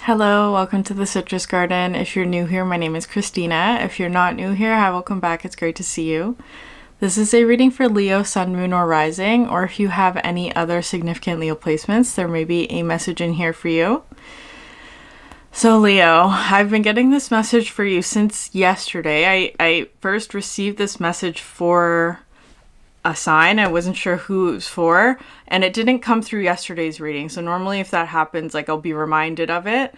Hello, welcome to the Citrus Garden. If you're new here, my name is Christina. If you're not new here, hi, welcome back. It's great to see you. This is a reading for Leo, Sun, Moon, or Rising, or if you have any other significant Leo placements, there may be a message in here for you. So Leo, I've been getting this message for you since yesterday. I first received this message for a sign. I wasn't sure who it was for, and it didn't come through yesterday's reading. So normally if that happens, I'll be reminded of it.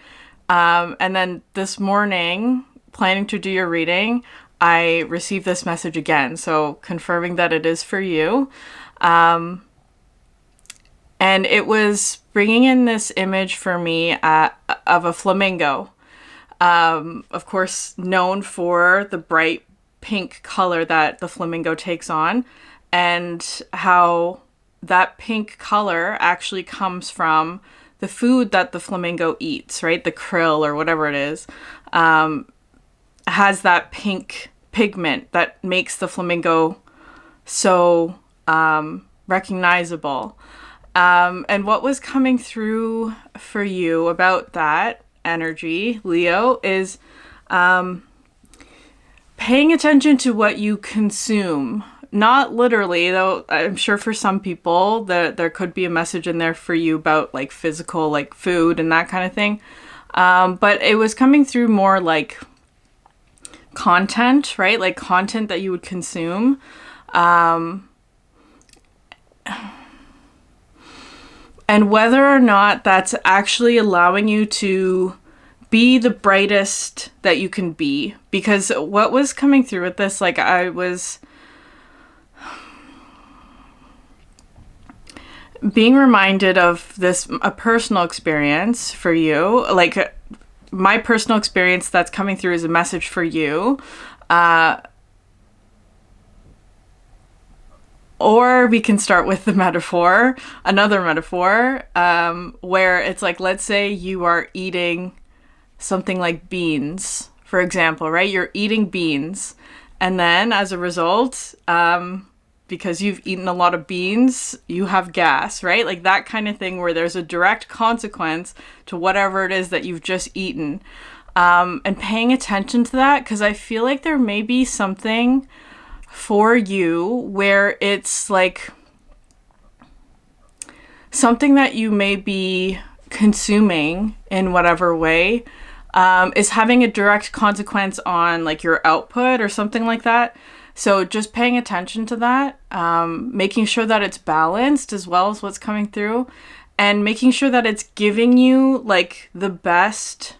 And then this morning, planning to do your reading, I received this message again. So confirming that it is for you. And it was bringing in this image for me of a flamingo. Of course, known for the bright pink color that the flamingo takes on. And how that pink color actually comes from the food that the flamingo eats, right? The krill or whatever it is, has that pink pigment that makes the flamingo so recognizable. And what was coming through for you about that energy, Leo, is paying attention to what you consume. Not literally, though I'm sure for some people there could be a message in there for you about physical, food and that kind of thing. But it was coming through more content, right? Like content that you would consume. And whether or not that's actually allowing you to be the brightest that you can be. Because what was coming through with this, I was being reminded of a personal experience for you. My personal experience that's coming through is a message for you. Or we can start with another metaphor, where it's let's say you are eating something like beans, for example, right? You're eating beans, and then as a result, because you've eaten a lot of beans, you have gas, right? That kind of thing where there's a direct consequence to whatever it is that you've just eaten. And paying attention to that, because I feel like there may be something for you where it's something that you may be consuming in whatever way is having a direct consequence on your output or something like that. So just paying attention to that, making sure that it's balanced as well as what's coming through, and making sure that it's giving you the best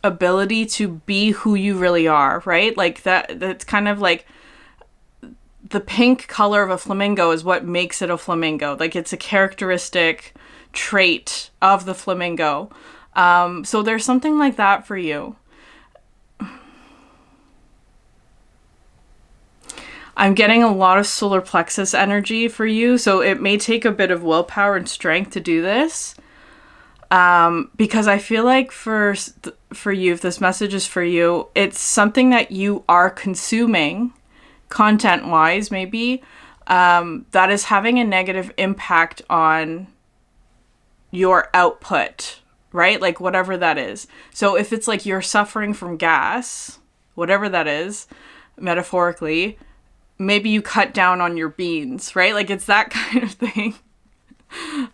ability to be who you really are, right? That's kind of the pink color of a flamingo is what makes it a flamingo. It's a characteristic trait of the flamingo. So there's something like that for you. I'm getting a lot of solar plexus energy for you, so it may take a bit of willpower and strength to do this. Because I feel like for you, if this message is for you, it's something that you are consuming, content-wise maybe, that is having a negative impact on your output, right? Whatever that is. So if it's you're suffering from gas, whatever that is, metaphorically, maybe you cut down on your beans, right? It's that kind of thing.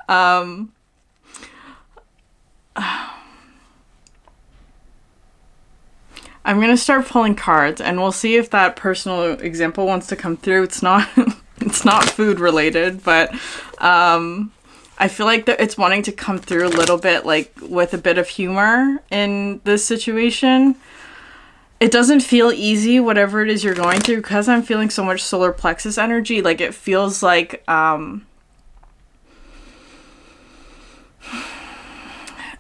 I'm going to start pulling cards and we'll see if that personal example wants to come through. It's not it's not food related, but I feel like that it's wanting to come through a little bit with a bit of humor in this situation. It doesn't feel easy, whatever it is you're going through, because I'm feeling so much solar plexus energy. It feels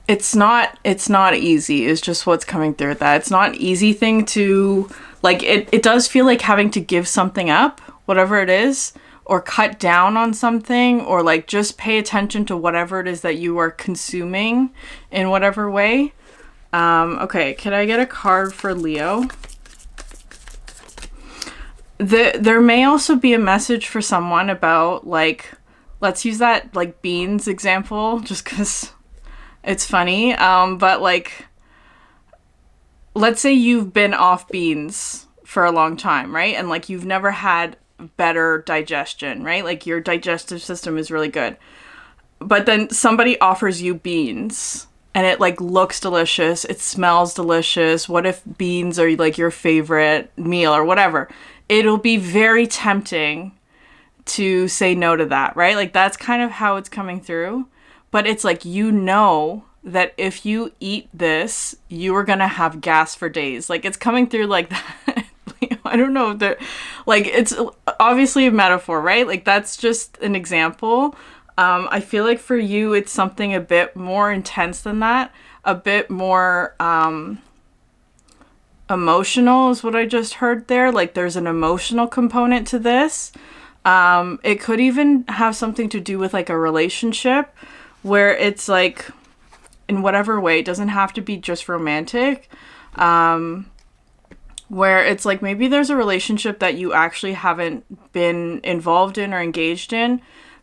it's not easy is just what's coming through with that. It's not an easy thing to, it does feel like having to give something up, whatever it is, or cut down on something, or just pay attention to whatever it is that you are consuming in whatever way. Okay, can I get a card for Leo? There may also be a message for someone about let's use that beans example, just because It's funny, but like, let's say you've been off beans for a long time, right? And like you've never had better digestion, right? Like your digestive system is really good. But then somebody offers you beans and it like looks delicious, it smells delicious. What if beans are like your favorite meal or whatever? It'll be very tempting to say no to that, right? Like that's kind of how it's coming through. But it's like, you know that if you eat this, you are going to have gas for days. Like it's coming through like that. I don't know that, like, it's obviously a metaphor, right? Like that's just an example. I feel like for you, it's something a bit more intense than that, a bit more emotional is what I just heard there. Like there's an emotional component to this. It could even have something to do with like a relationship where it's like, in whatever way, it doesn't have to be just romantic, where it's like maybe there's a relationship that you actually haven't been involved in or engaged in,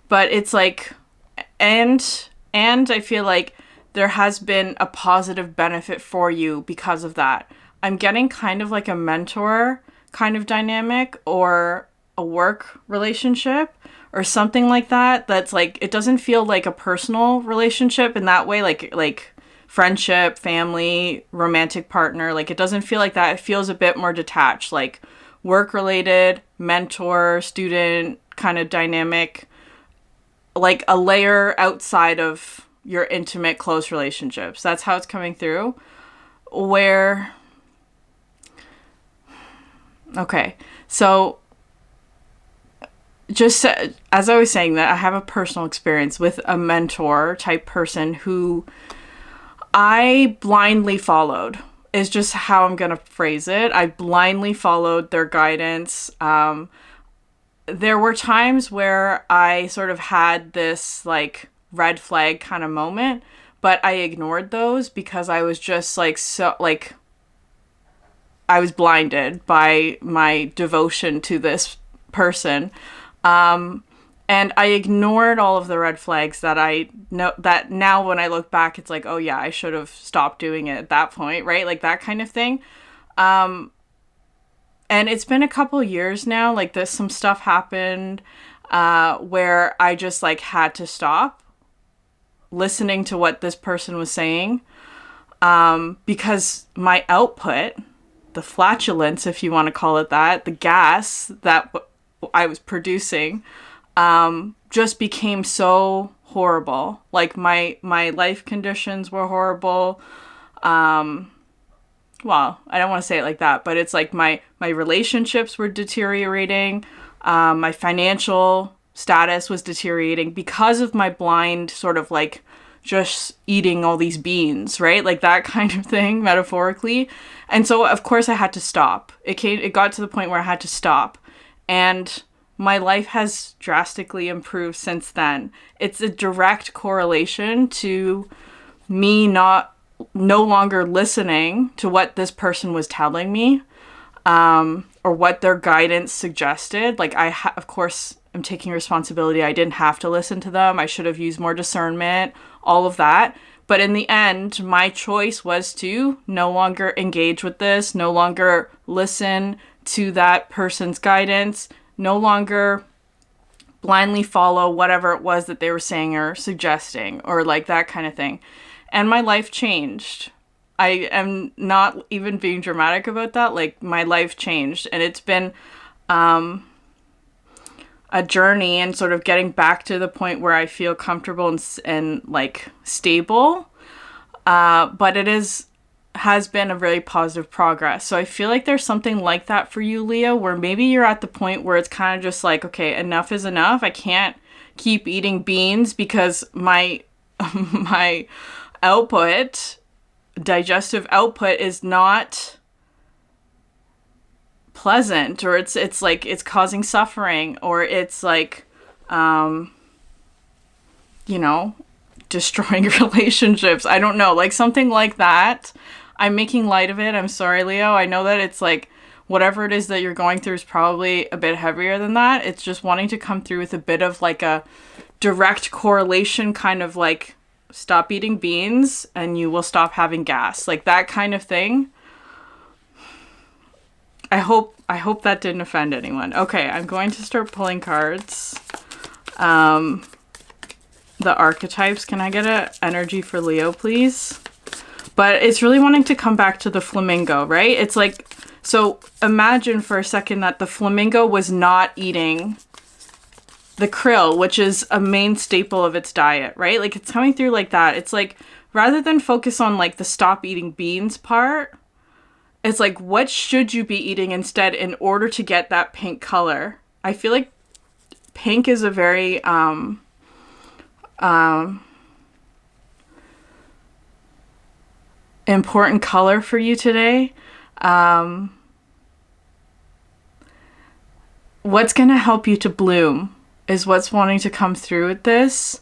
but it's like, and I feel like there has been a positive benefit for you because of that. I'm getting kind of like a mentor kind of dynamic or a work relationship or something like that. That's like, it doesn't feel like a personal relationship in that way, like friendship, family, romantic partner. Like it doesn't feel like that. It feels a bit more detached, like work related, mentor, student kind of dynamic, like a layer outside of your intimate, close relationships. That's how it's coming through. Where, okay, so just as I was saying that, I have a personal experience with a mentor type person who I blindly followed, is just how I'm going to phrase it. I blindly followed their guidance. There were times where I sort of had this like red flag kind of moment, but I ignored those because I was just like, so like, I was blinded by my devotion to this person. And I ignored all of the red flags that I know, that now when I look back, it's like, oh yeah, I should have stopped doing it at that point, right? Like that kind of thing. And it's been a couple years now, like this, some stuff happened, where I just like had to stop listening to what this person was saying. Because my output, the flatulence, if you want to call it that, the gas that I was producing, just became so horrible. Like my life conditions were horrible. Well, I don't want to say it like that, but it's like my relationships were deteriorating. My financial status was deteriorating because of my blind sort of like just eating all these beans, right? Like that kind of thing, metaphorically. And so of course I had to stop. It got to the point where I had to stop. And my life has drastically improved since then. It's a direct correlation to me no longer listening to what this person was telling me, or what their guidance suggested. Like of course, I'm taking responsibility. I didn't have to listen to them. I should have used more discernment, all of that. But in the end, my choice was to no longer engage with this, no longer listen to that person's guidance, no longer blindly follow whatever it was that they were saying or suggesting or like that kind of thing. And my life changed. I am not even being dramatic about that. Like my life changed, and it's been a journey and sort of getting back to the point where I feel comfortable and like stable. But it has been a very positive progress. So I feel like there's something like that for you, Leo, where maybe you're at the point where it's kind of just like, okay, enough is enough. I can't keep eating beans because my my output, digestive output, is not pleasant, or it's like it's causing suffering, or it's like destroying relationships. I don't know, like something like that. I'm making light of it. I'm sorry, Leo. I know that it's like whatever it is that you're going through is probably a bit heavier than that. It's just wanting to come through with a bit of like a direct correlation kind of like stop eating beans and you will stop having gas. Like that kind of thing. I hope that didn't offend anyone. Okay, I'm going to start pulling cards. The archetypes. Can I get an energy for Leo, please? But it's really wanting to come back to the flamingo, right? It's like, so imagine for a second that the flamingo was not eating the krill, which is a main staple of its diet, right? Like it's coming through like that. It's like, rather than focus on like the stop eating beans part, it's like, what should you be eating instead in order to get that pink color? I feel like pink is a very, important color for you today. What's going to help you to bloom is what's wanting to come through with this.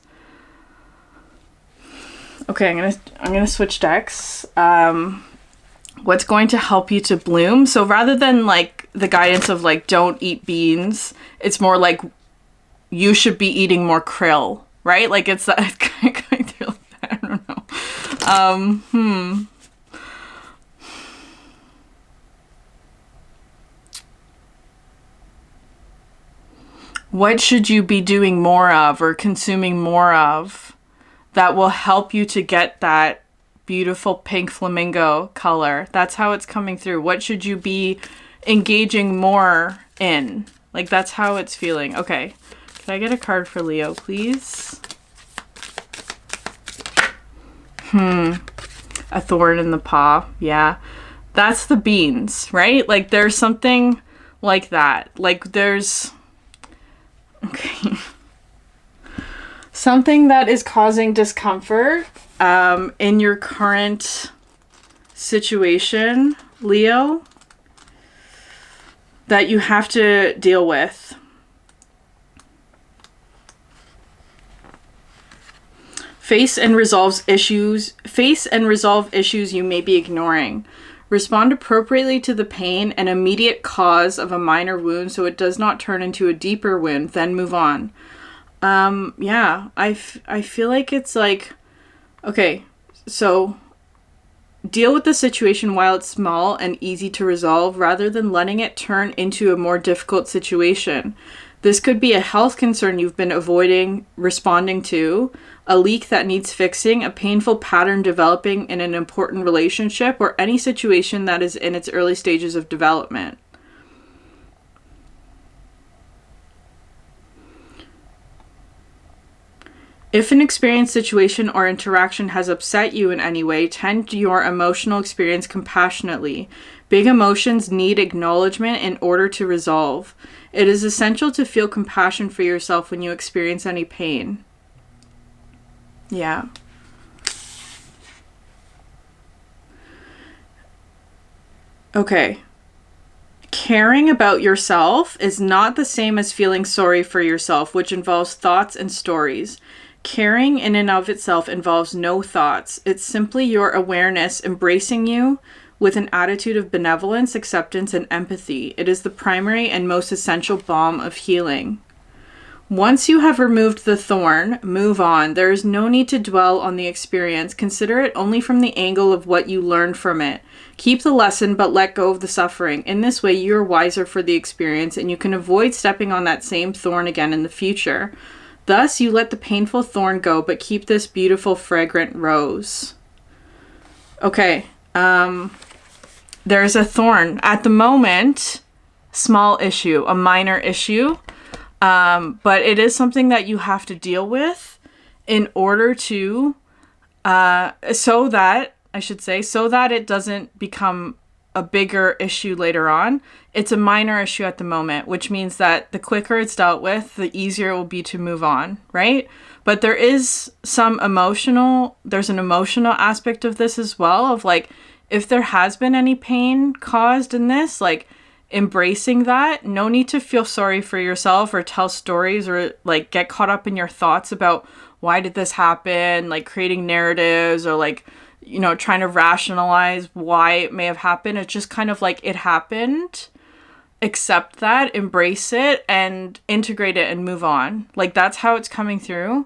Okay, I'm gonna switch decks. What's going to help you to bloom? So rather than like the guidance of like don't eat beans, it's more like you should be eating more krill, right? Like it's that kind of going through like that. I don't know. What should you be doing more of or consuming more of that will help you to get that beautiful pink flamingo color? That's how it's coming through. What should you be engaging more in? Like that's how it's feeling. Okay. Can I get a card for Leo, please? A thorn in the paw. Yeah. That's the beans, right? Like there's something like that. Like there's... Okay. Something that is causing discomfort in your current situation, Leo, that you have to deal with. Face and resolve issues you may be ignoring. Respond appropriately to the pain and immediate cause of a minor wound so it does not turn into a deeper wound, then move on. Yeah, I feel like it's like, okay, so deal with the situation while it's small and easy to resolve rather than letting it turn into a more difficult situation. This could be a health concern you've been avoiding responding to, a leak that needs fixing, a painful pattern developing in an important relationship, or any situation that is in its early stages of development. If an experience, situation, or interaction has upset you in any way, tend to your emotional experience compassionately. Big emotions need acknowledgement in order to resolve. It is essential to feel compassion for yourself when you experience any pain. Yeah. Okay. Caring about yourself is not the same as feeling sorry for yourself, which involves thoughts and stories. Caring in and of itself involves no thoughts. It's simply your awareness embracing you with an attitude of benevolence, acceptance, and empathy. It is the primary and most essential balm of healing. Once you have removed the thorn, move on. There is no need to dwell on the experience. Consider it only from the angle of what you learned from it. Keep the lesson, but let go of the suffering. In this way, you are wiser for the experience, and you can avoid stepping on that same thorn again in the future. Thus, you let the painful thorn go, but keep this beautiful, fragrant rose. Okay, there's a thorn. At the moment, small issue, a minor issue. But it is something that you have to deal with in order to, so that it doesn't become a bigger issue later on. It's a minor issue at the moment, which means that the quicker it's dealt with, the easier it will be to move on, right? But there's an emotional aspect of this as well, of like, if there has been any pain caused in this, like, embracing that. No need to feel sorry for yourself or tell stories or like get caught up in your thoughts about why did this happen, like creating narratives or like, you know, trying to rationalize why it may have happened. It's just kind of like it happened. Accept that, embrace it, and integrate it and move on. Like that's how it's coming through.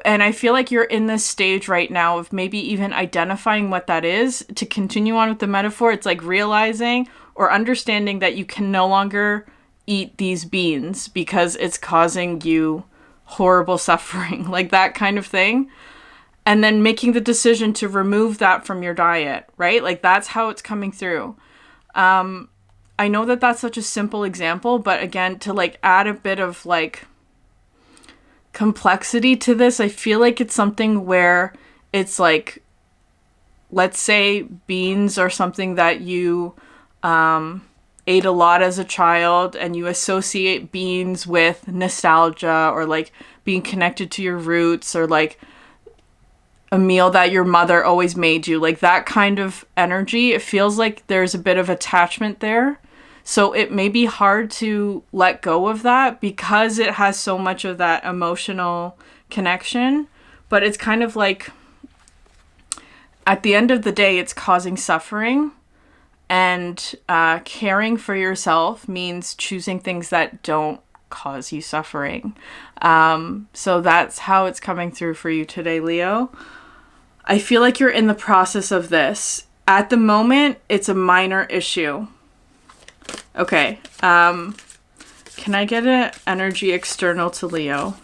And I feel like you're in this stage right now of maybe even identifying what that is. To continue on with the metaphor, it's like realizing or understanding that you can no longer eat these beans because it's causing you horrible suffering, like that kind of thing. And then making the decision to remove that from your diet, right? Like that's how it's coming through. I know that that's such a simple example, but again, to like add a bit of like complexity to this, I feel like it's something where it's like, let's say beans are something that you ate a lot as a child, and you associate beans with nostalgia or like being connected to your roots, or like a meal that your mother always made you, like that kind of energy. It feels like there's a bit of attachment there. So it may be hard to let go of that because it has so much of that emotional connection. But it's kind of like, at the end of the day, it's causing suffering. And caring for yourself means choosing things that don't cause you suffering. So that's how it's coming through for you today, Leo. I feel like you're in the process of this. At the moment, it's a minor issue. Okay. Can I get an energy external to Leo?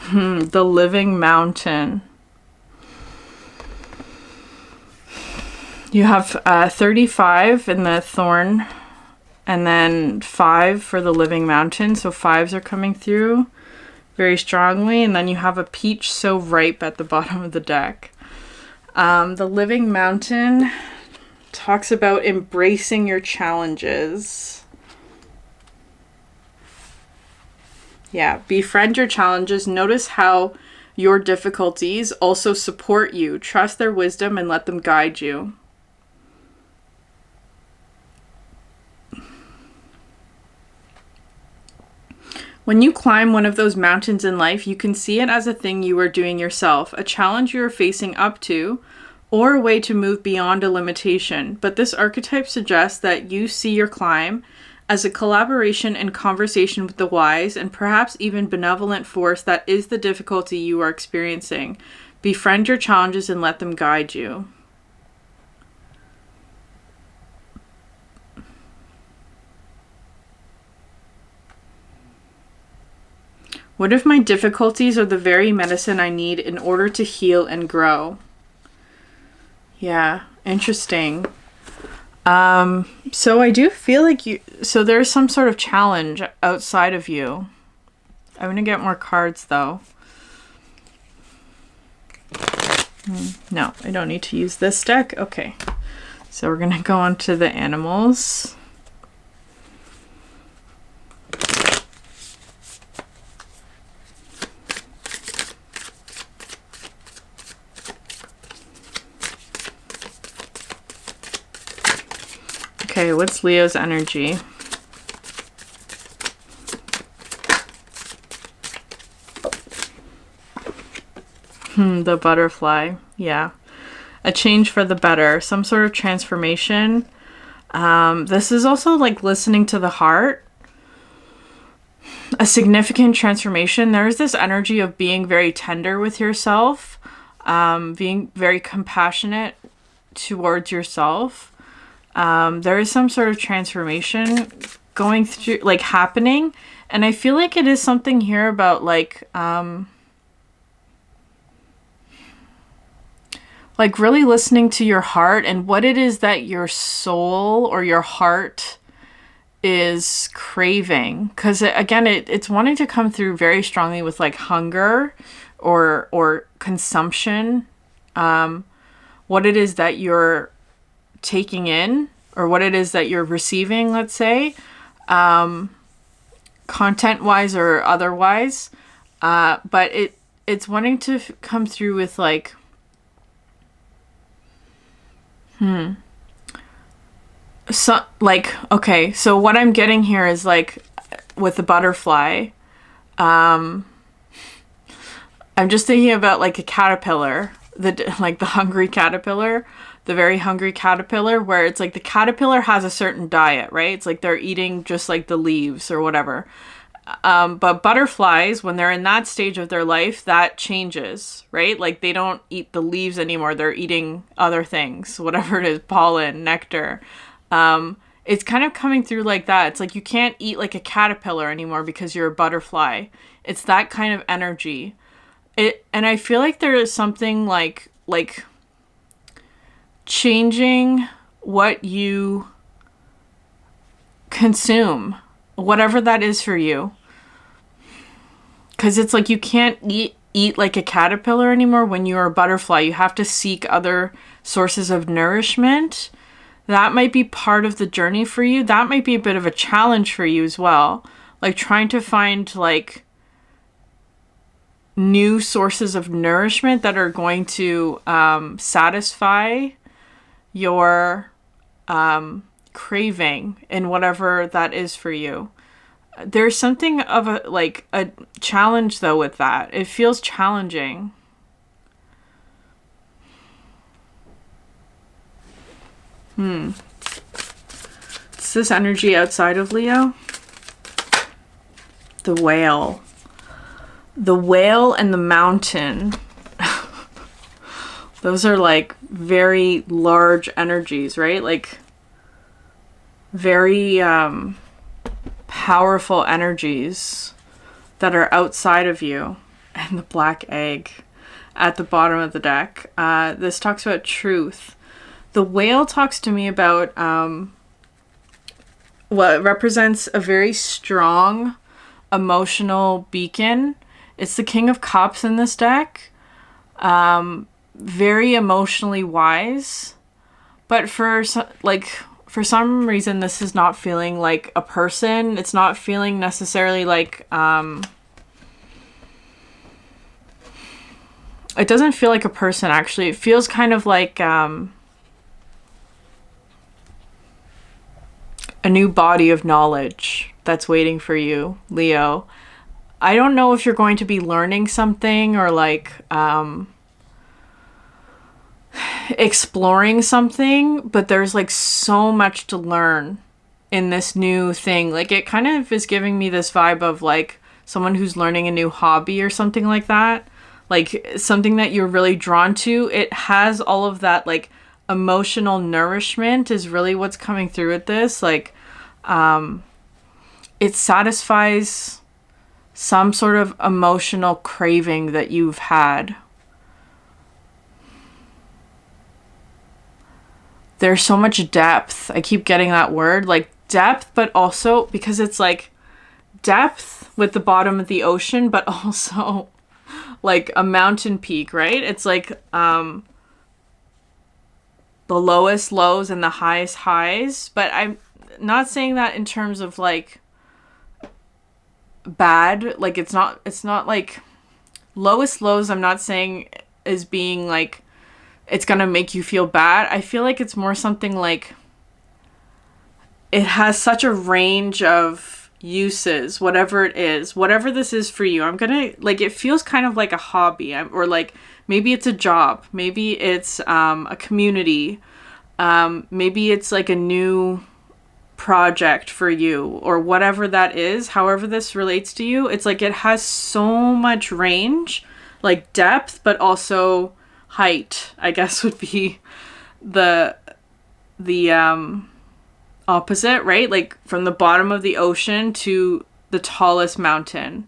The living mountain. You have 35 in the Thorn, and then 5 for the living mountain. So 5s are coming through very strongly. And then you have a peach so ripe at the bottom of the deck. The living mountain talks about embracing your challenges. Yeah, befriend your challenges. Notice how your difficulties also support you. Trust their wisdom and let them guide you. When you climb one of those mountains in life, you can see it as a thing you are doing yourself, a challenge you are facing up to, or a way to move beyond a limitation. But this archetype suggests that you see your climb as a collaboration and conversation with the wise and perhaps even benevolent force that is the difficulty you are experiencing. Befriend your challenges and let them guide you. What if my difficulties are the very medicine I need in order to heal and grow? Yeah, interesting. So I do feel like so there's some sort of challenge outside of you. I'm going to get more cards though. No, I don't need to use this deck. Okay. So we're going to go on to the animals. Okay, what's Leo's energy? The butterfly. Yeah. A change for the better. Some sort of transformation. This is also like listening to the heart. A significant transformation. There's this energy of being very tender with yourself. Being very compassionate towards yourself. There is some sort of transformation going through, like happening. And I feel like it is something here about like really listening to your heart and what it is that your soul or your heart is craving. Because again, it's wanting to come through very strongly with like hunger or consumption. What it is that you're taking in or what it is that you're receiving, let's say, content wise or otherwise, but it's wanting to come through with like so like, okay, so what I'm getting here is like with the butterfly, I'm just thinking about like a caterpillar, the hungry caterpillar the very hungry caterpillar, where it's like the caterpillar has a certain diet, right? It's like they're eating just like the leaves or whatever. But butterflies, when they're in that stage of their life, that changes, right? Like they don't eat the leaves anymore. They're eating other things, whatever it is, pollen, nectar. It's kind of coming through like that. It's like you can't eat like a caterpillar anymore because you're a butterfly. It's that kind of energy. And I feel like there is something like changing what you consume, whatever that is for you. Because it's like you can't eat like a caterpillar anymore when you're a butterfly. You have to seek other sources of nourishment. That might be part of the journey for you. That might be a bit of a challenge for you as well. Like trying to find like new sources of nourishment that are going to satisfy your craving in whatever that is for you. There's something of a challenge though with that. It feels challenging. It's this energy outside of Leo. The whale. The whale and the mountain. Those are like very large energies, right? Like very powerful energies that are outside of you. And the black egg at the bottom of the deck. This talks about truth. The whale talks to me about what represents a very strong emotional beacon. It's the King of Cups in this deck. Very emotionally wise. But for some reason, this is not feeling like a person. It's not feeling necessarily like... it doesn't feel like a person, actually. It feels kind of like... a new body of knowledge that's waiting for you, Leo. I don't know if you're going to be learning something or like exploring something, but there's like so much to learn in this new thing. Like it kind of is giving me this vibe of like someone who's learning a new hobby or something like that. Like something that you're really drawn to. It has all of that like emotional nourishment is really what's coming through with this. Like it satisfies some sort of emotional craving that you've had. There's so much depth. I keep getting that word, like depth, but also because it's like depth with the bottom of the ocean, but also like a mountain peak, right? It's like the lowest lows and the highest highs, but I'm not saying that in terms of like bad. Like it's not like lowest lows, I'm not saying is being like it's gonna make you feel bad. I feel like it's more something like it has such a range of uses, whatever it is, whatever this is for you. I'm gonna like, it feels kind of like a hobby, or like maybe it's a job, maybe it's a community, maybe it's like a new project for you, or whatever that is, however this relates to you. It's like it has so much range, like depth, but also height, I guess would be the opposite, right? Like from the bottom of the ocean to the tallest mountain.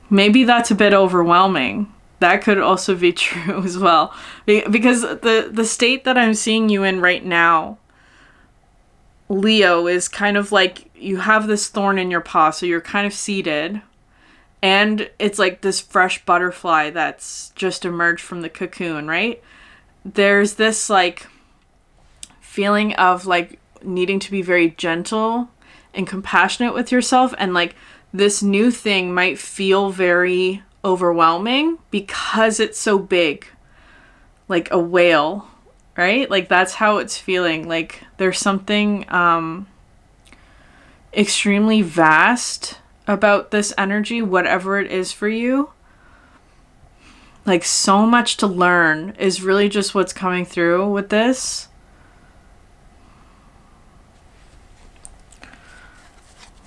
Maybe that's a bit overwhelming. That could also be true as well. Because the state that I'm seeing you in right now, Leo, is kind of like you have this thorn in your paw, so you're kind of seated. And it's like this fresh butterfly that's just emerged from the cocoon, right? There's this like feeling of like needing to be very gentle and compassionate with yourself. And like this new thing might feel very overwhelming because it's so big, like a whale, right? Like that's how it's feeling. Like there's something extremely vast about this energy, whatever it is for you. Like, so much to learn is really just what's coming through with this.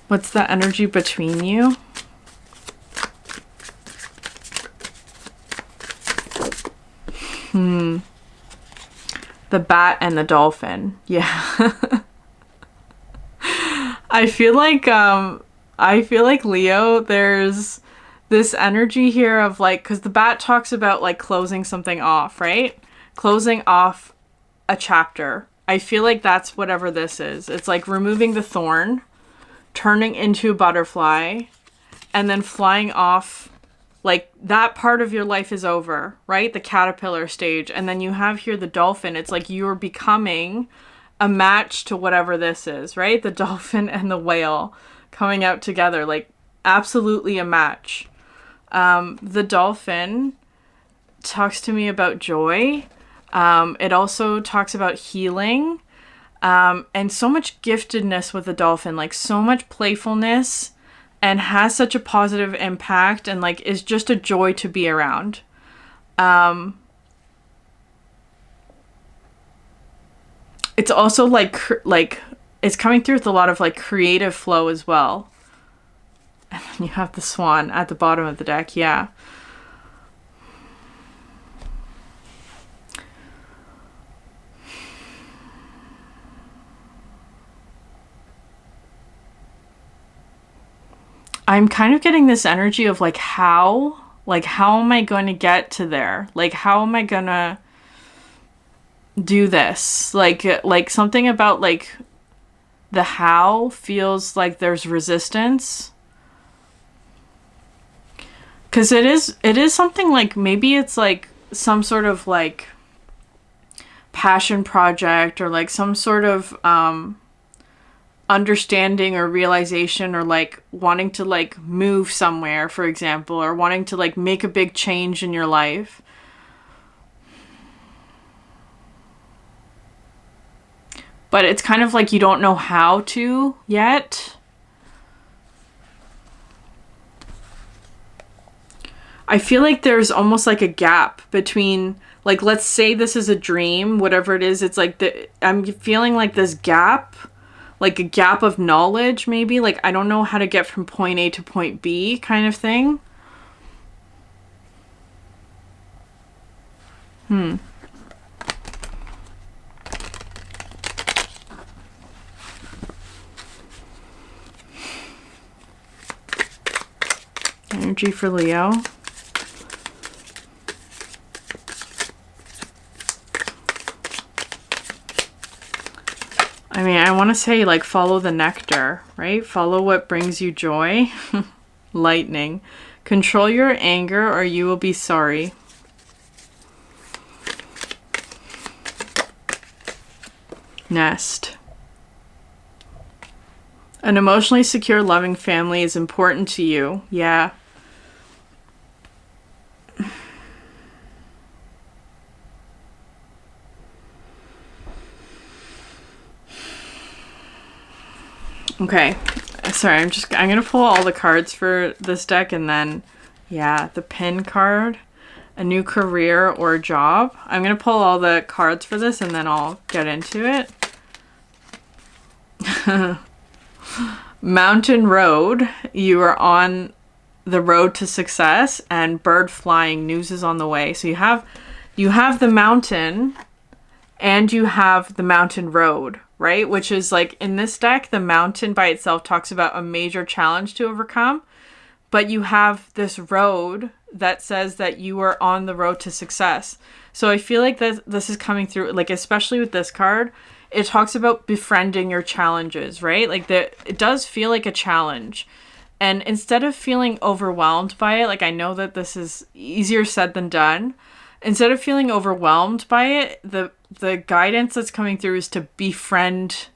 What's the energy between you? The bat and the dolphin. Yeah. I feel like Leo, there's this energy here of like, because the bat talks about like closing something off, right? Closing off a chapter. I feel like that's whatever this is. It's like removing the thorn, turning into a butterfly, and then flying off. Like, that part of your life is over, right? The caterpillar stage. And then you have here the dolphin. It's like you're becoming a match to whatever this is, right? The dolphin and the whale coming out together. Like, absolutely a match. The dolphin talks to me about joy. It also talks about healing. And so much giftedness with the dolphin. Like, so much playfulness. And has such a positive impact and like is just a joy to be around. It's also like it's coming through with a lot of like creative flow as well. And then you have the swan at the bottom of the deck. Yeah. I'm kind of getting this energy of like how am I going to get to there? Like, how am I going to do this? Like something about like the how feels like there's resistance. 'Cause it is something like, maybe it's like some sort of like passion project or like some sort of, understanding or realization or like wanting to like move somewhere, for example, or wanting to like make a big change in your life. But it's kind of like you don't know how to yet. I feel like there's almost like a gap between, like, let's say this is a dream, whatever it is, it's like I'm feeling like this gap, like a gap of knowledge, maybe. Like, I don't know how to get from point A to point B kind of thing. Energy for Leo. I mean, I want to say, like, follow the nectar, right? Follow what brings you joy. Lightning. Control your anger or you will be sorry. Nest. An emotionally secure, loving family is important to you. Yeah. Okay, sorry, I'm gonna pull all the cards for this deck, and then, yeah, the pin card, a new career or job. I'm gonna pull all the cards for this, and then I'll get into it. Mountain road, you are on the road to success, and bird flying, news is on the way. So you have the mountain, and you have the mountain road, right? Which is like, in this deck, the mountain by itself talks about a major challenge to overcome. But you have this road that says that you are on the road to success. So I feel like this is coming through, like, especially with this card, it talks about befriending your challenges, right? Like, it does feel like a challenge. And instead of feeling overwhelmed by it, like, I know that this is easier said than done. Instead of feeling overwhelmed by it, the guidance that's coming through is to befriend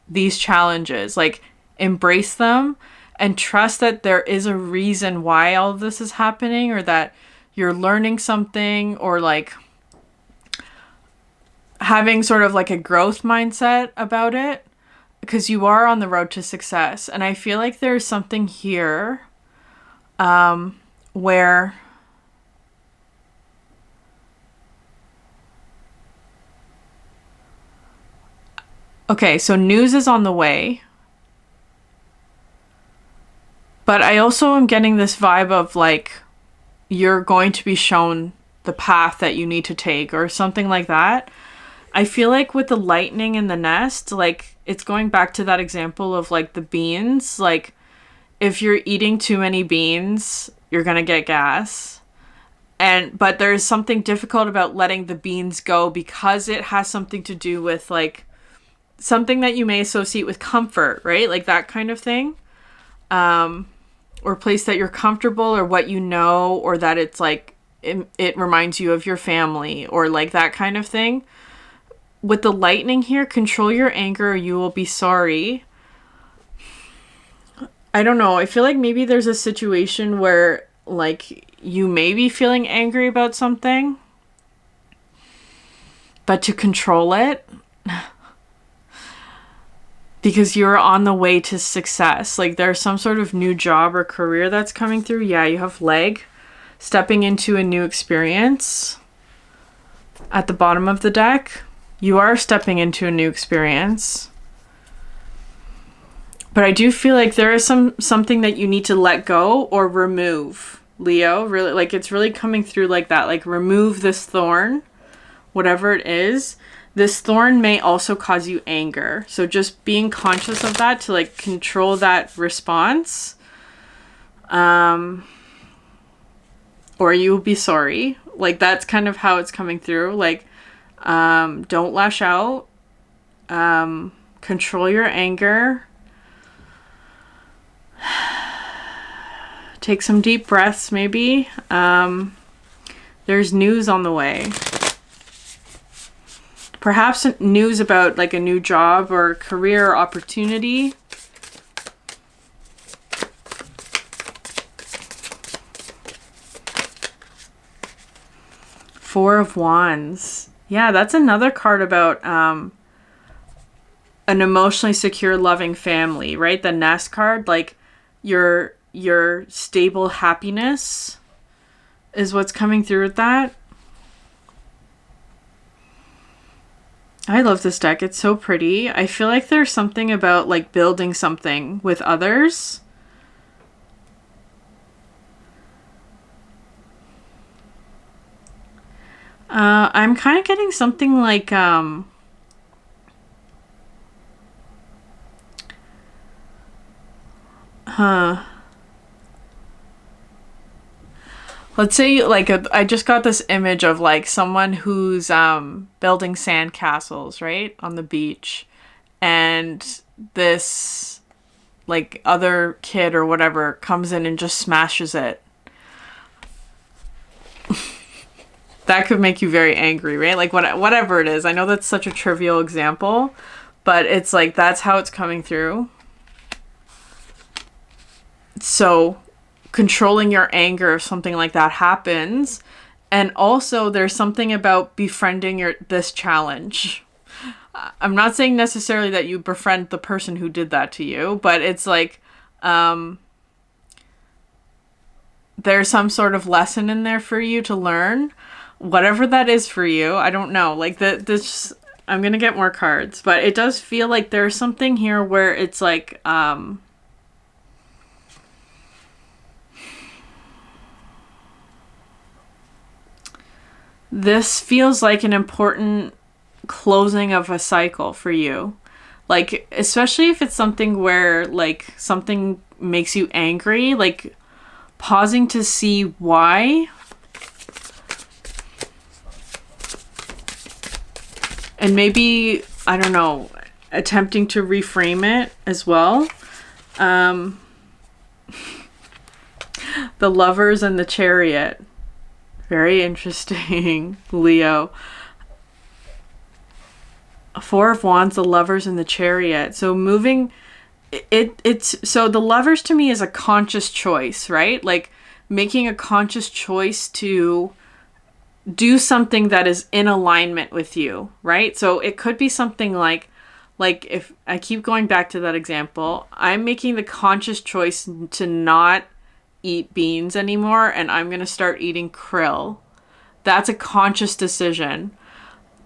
these challenges. Like, embrace them and trust that there is a reason why all of this is happening, or that you're learning something, or like having sort of like a growth mindset about it, because you are on the road to success. And I feel like there's something here where Okay, so news is on the way. But I also am getting this vibe of like you're going to be shown the path that you need to take or something like that. I feel like with the lightning in the nest, like it's going back to that example of like the beans. Like if you're eating too many beans, you're going to get gas. But there's something difficult about letting the beans go because it has something to do with like something that you may associate with comfort, right? Like that kind of thing. Or place that you're comfortable or what you know, or that it's like it reminds you of your family or like that kind of thing. With the lightning here, control your anger or you will be sorry. I don't know. I feel like maybe there's a situation where like you may be feeling angry about something, but to control it because you're on the way to success. Like there's some sort of new job or career that's coming through. Yeah, you have leg stepping into a new experience at the bottom of the deck. You are stepping into a new experience. But I do feel like there is something that you need to let go or remove, Leo. Really, like it's really coming through like that. Like remove this thorn, whatever it is. This thorn may also cause you anger. So just being conscious of that to like control that response. Or you will be sorry. Like that's kind of how it's coming through. Like, don't lash out. Control your anger. Take some deep breaths, maybe. There's news on the way. Perhaps news about like a new job or career or opportunity. Four of Wands. Yeah, that's another card about an emotionally secure, loving family, right? The nest card, like your stable happiness is what's coming through with that. I love this deck. It's so pretty. I feel like there's something about like building something with others. I'm kind of getting something like, let's say like I just got this image of like someone who's building sand castles, right, on the beach, and this like other kid or whatever comes in and just smashes it. That could make you very angry, right? Like whatever it is. I know that's such a trivial example, but it's like that's how it's coming through. So controlling your anger if something like that happens. And also there's something about befriending this challenge. I'm not saying necessarily that you befriend the person who did that to you, but it's like there's some sort of lesson in there for you to learn. Whatever that is for you, I don't know. Like this, I'm gonna get more cards, but it does feel like there's something here where it's like this feels like an important closing of a cycle for you. Like, especially if it's something where like something makes you angry, like pausing to see why. And maybe, I don't know, attempting to reframe it as well. The Lovers and the Chariot. Very interesting, Leo. Four of Wands, the Lovers and the Chariot. So moving, so the Lovers to me is a conscious choice, right? Like making a conscious choice to do something that is in alignment with you, right? So it could be something like if I keep going back to that example, I'm making the conscious choice to not eat beans anymore and I'm going to start eating krill. That's a conscious decision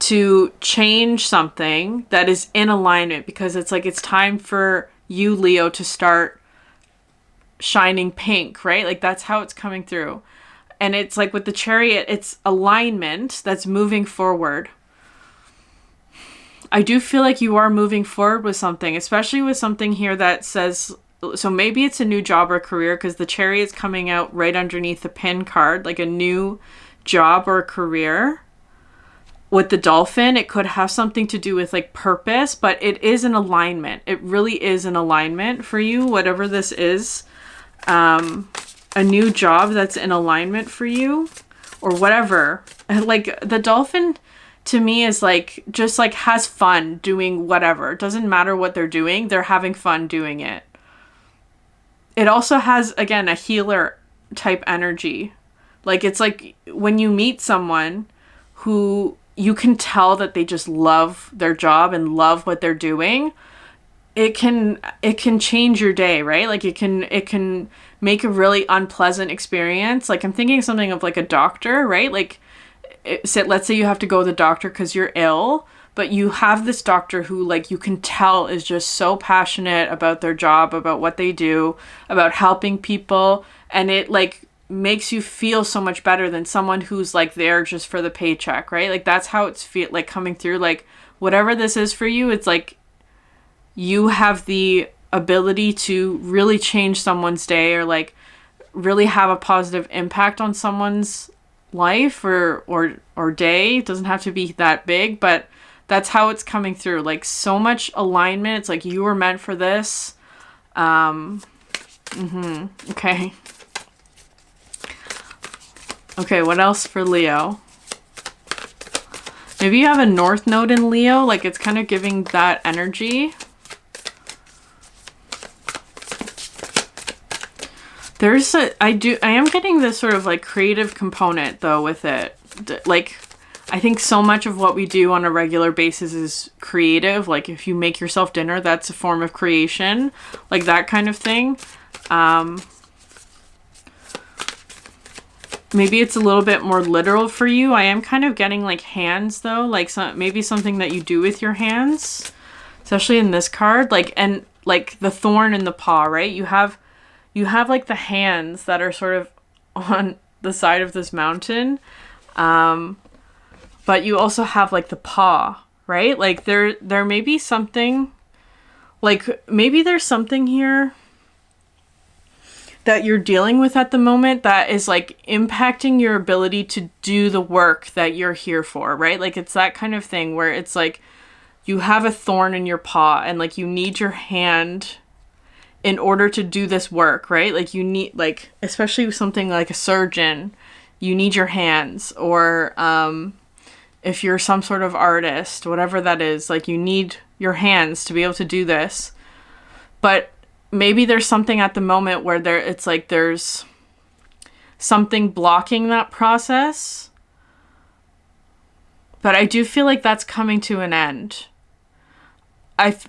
to change something that is in alignment, because it's like, it's time for you, Leo, to start shining pink, right? Like that's how it's coming through. And it's like with the Chariot, it's alignment that's moving forward. I do feel like you are moving forward with something, especially with something here that says, so maybe it's a new job or career, because the Chariot's coming out right underneath the pin card, like a new job or career. With the dolphin, it could have something to do with like purpose, but it is an alignment. It really is an alignment for you, whatever this is. A new job that's in alignment for you, or whatever. And like the dolphin to me is like, just like has fun doing whatever. It doesn't matter what they're doing. They're having fun doing it. It also has, again, a healer type energy. Like it's like when you meet someone who you can tell that they just love their job and love what they're doing, it can change your day, right? Like it can make a really unpleasant experience. Like I'm thinking something of like a doctor, right? Like let's say you have to go to the doctor because you're ill, but you have this doctor who like you can tell is just so passionate about their job, about what they do, about helping people, and it like makes you feel so much better than someone who's like there just for the paycheck, right? Like that's how it's like coming through. Like whatever this is for you, it's like you have the ability to really change someone's day, or like really have a positive impact on someone's life or day. It doesn't have to be that big, but that's how it's coming through. Like so much alignment. It's like you were meant for this. Okay. Okay, what else for Leo? Maybe you have a North Node in Leo, like it's kind of giving that energy. I am getting this sort of like creative component though with it. Like, I think so much of what we do on a regular basis is creative. Like if you make yourself dinner, that's a form of creation, like that kind of thing. Maybe it's a little bit more literal for you. I am kind of getting like hands though, like maybe something that you do with your hands, especially in this card. Like, and like the thorn in the paw, right? You have like the hands that are sort of on the side of this mountain. But you also have like the paw, right? Like there may be something, like maybe there's something here that you're dealing with at the moment that is like impacting your ability to do the work that you're here for, right? Like it's that kind of thing where it's like you have a thorn in your paw and like you need your hand in order to do this work, right? Like you need, like, especially something like a surgeon, you need your hands, or if you're some sort of artist, whatever that is, like you need your hands to be able to do this. But maybe there's something at the moment where it's like there's something blocking that process. But I do feel like that's coming to an end.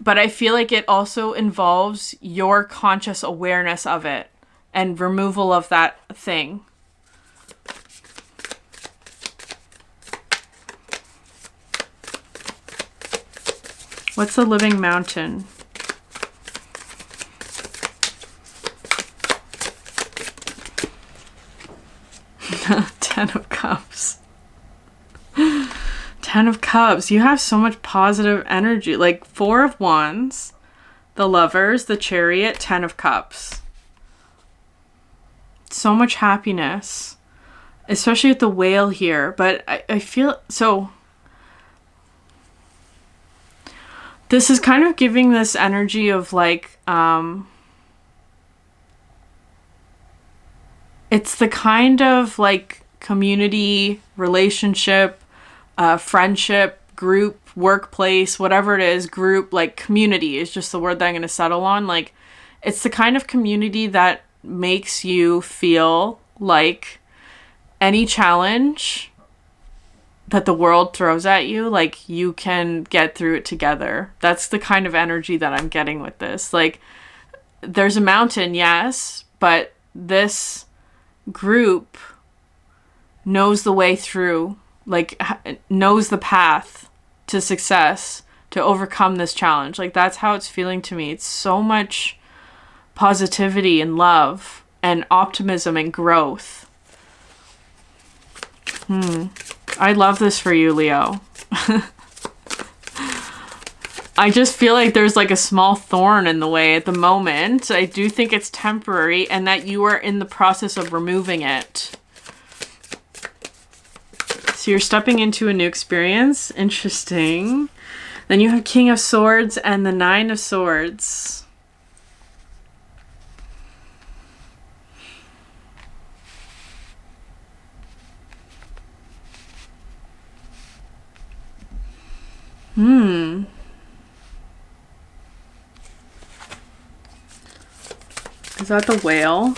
But I feel like it also involves your conscious awareness of it and removal of that thing. What's the living mountain? Ten of Cups. 10 of Cups. You have so much positive energy. Like 4 of Wands, the Lovers, the Chariot, 10 of Cups. So much happiness. Especially with the whale here. But I feel so... This is kind of giving this energy of like... it's the kind of like community, relationship, friendship, group, workplace, whatever it is, group, like community is just the word that I'm going to settle on. Like, it's the kind of community that makes you feel like any challenge that the world throws at you, like you can get through it together. That's the kind of energy that I'm getting with this. Like, there's a mountain, yes, but this group knows the way through like knows the path to success to overcome this challenge. Like that's how it's feeling to me. It's so much positivity and love and optimism and growth. I love this for you, Leo. I just feel like there's like a small thorn in the way at the moment. I do think it's temporary and that you are in the process of removing it. So you're stepping into a new experience. Interesting. Then you have King of Swords and the Nine of Swords. Is that the whale?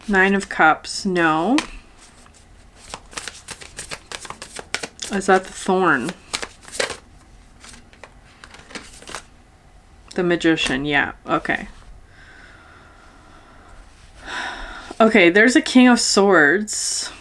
Nine of Cups. No. Is that the Thorn? The Magician. Yeah. Okay. Okay, there's a King of Swords.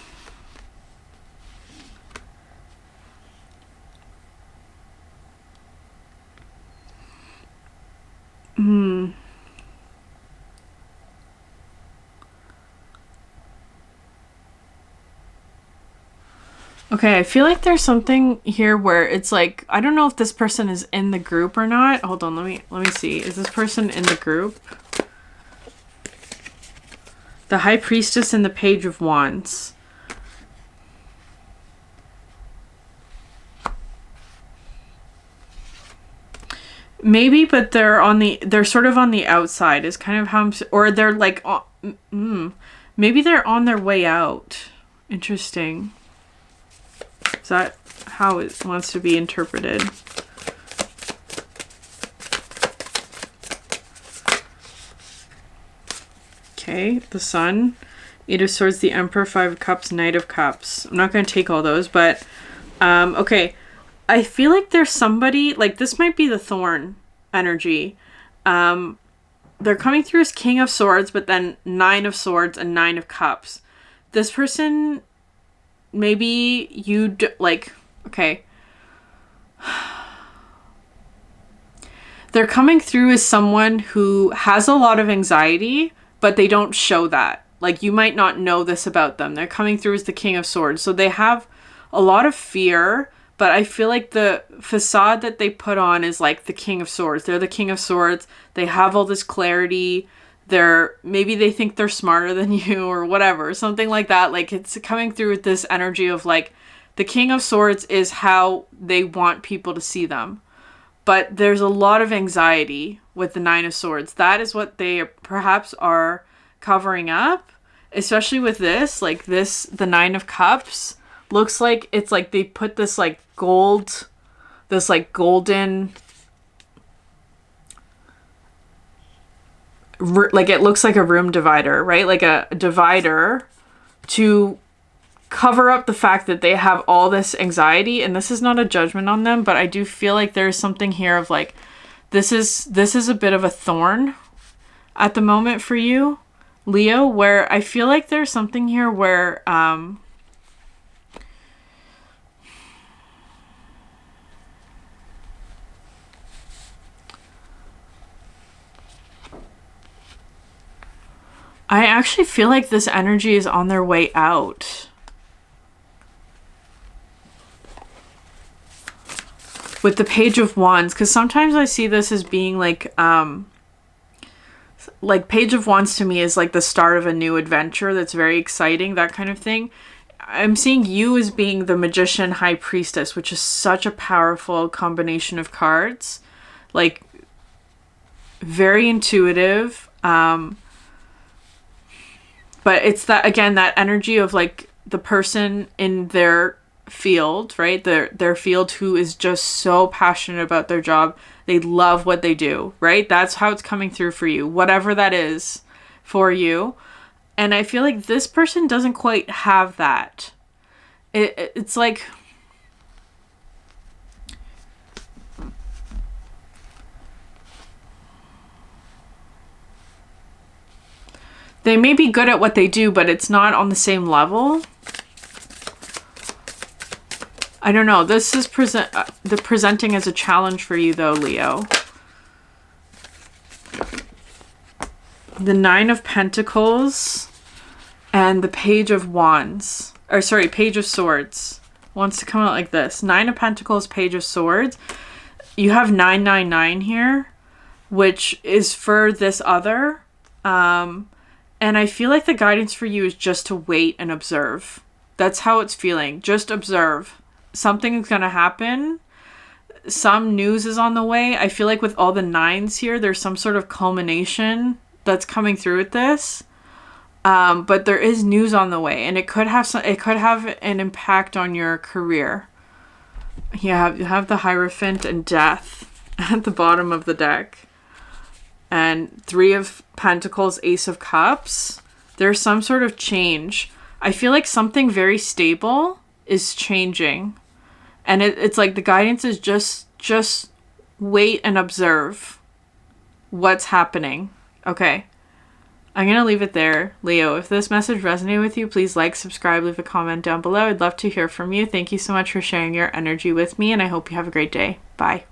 Okay, I feel like there's something here where it's like, I don't know if this person is in the group or not. Hold on, let me see. Is this person in the group? The High Priestess and the Page of Wands. Maybe, but they're sort of on the outside is kind of how or they're like, maybe they're on their way out. Interesting. Is that how it wants to be interpreted? Okay, the Sun, Eight of Swords, the Emperor, Five of Cups, Knight of Cups. I'm not going to take all those, but okay. I feel like there's somebody, like this might be the Thorn energy. They're coming through as King of Swords, but then Nine of Swords and Nine of Cups. This person, maybe you like, okay. They're coming through as someone who has a lot of anxiety, but they don't show that. Like you might not know this about them. They're coming through as the King of Swords. So they have a lot of fear, but I feel like the facade that they put on is like the King of Swords. They're the King of Swords. They have all this clarity. Maybe they think they're smarter than you or whatever, something like that. Like it's coming through with this energy of like the King of Swords is how they want people to see them. But there's a lot of anxiety with the Nine of Swords. That is what they perhaps are covering up, especially with this, like this, the Nine of Cups looks like it's like they put this like gold, this like golden, like it looks like a room divider, right? Like a divider to cover up the fact that they have all this anxiety. And this is not a judgment on them, but I do feel like there's something here of like, this is a bit of a thorn at the moment for you, Leo, where I feel like there's something here where, I actually feel like this energy is on their way out. With the Page of Wands, because sometimes I see this as being like Page of Wands to me is like the start of a new adventure that's very exciting, that kind of thing. I'm seeing you as being the Magician High Priestess, which is such a powerful combination of cards. Like, very intuitive. But it's that, again, that energy of like the person in their field, right? Their field who is just so passionate about their job. They love what they do, right? That's how it's coming through for you, whatever that is for you. And I feel like this person doesn't quite have that. It's like, They may be good at what they do, but it's not on the same level. I don't know. This is presenting as a challenge for you though, Leo. The Nine of Pentacles and the Page of Wands. Or sorry, Page of Swords. Wants to come out like this. Nine of Pentacles, Page of Swords. You have 999 here, which is for this other. And I feel like the guidance for you is just to wait and observe. That's how it's feeling. Just observe. Something is going to happen. Some news is on the way. I feel like with all the nines here, there's some sort of culmination that's coming through with this. But there is news on the way, and it could have an impact on your career. You have the Hierophant and Death at the bottom of the deck. And Three of Pentacles, Ace of Cups. There's some sort of change. I feel like something very stable is changing. And it's like the guidance is just wait and observe what's happening. Okay. I'm going to leave it there. Leo, if this message resonated with you, please like, subscribe, leave a comment down below. I'd love to hear from you. Thank you so much for sharing your energy with me, and I hope you have a great day. Bye.